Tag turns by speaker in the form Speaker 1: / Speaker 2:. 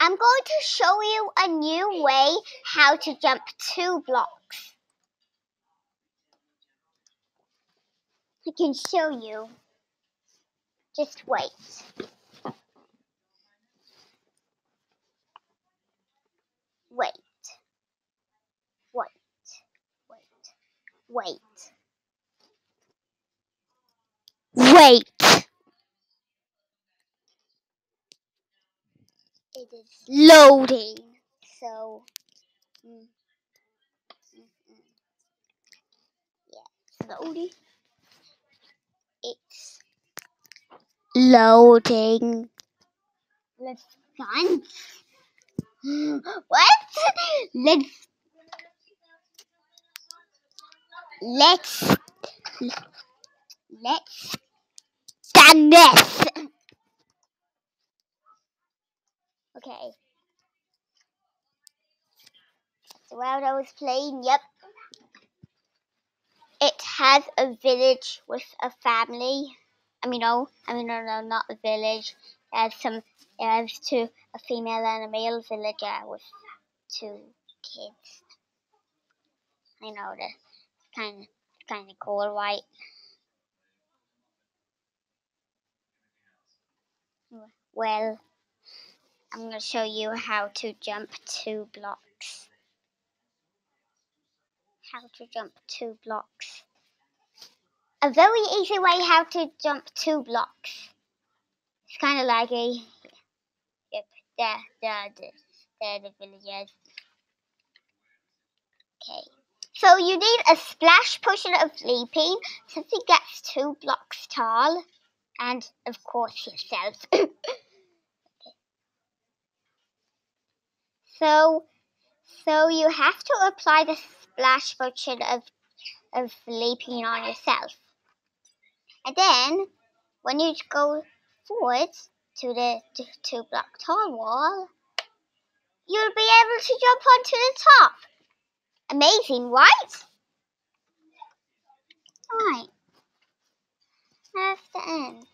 Speaker 1: I'm going to show you a new way how to jump 2 blocks. I can show you. Just wait. Wait. Wait. Wait. Wait. Wait. It is loading. So, yeah, slowly. It's loading. Let's dance. What? Let's done this. Okay. So while I was playing, yep. It has a village with a family. No, not a village. It has a female and a male villager with 2 kids. I know that's kind of cool, right? Well, I'm going to show you how to jump 2 blocks. How to jump 2 blocks. A very easy way how to jump 2 blocks. It's kind of like yep, there the villagers. Okay. So you need a splash potion of leaping since it gets 2 blocks tall. And of course yourself. Okay. So you have to apply the splash potion of leaping on yourself. And then when you go forwards to the 2 block tall wall, you'll be able to jump onto the top. Amazing, right? Right. That's the end.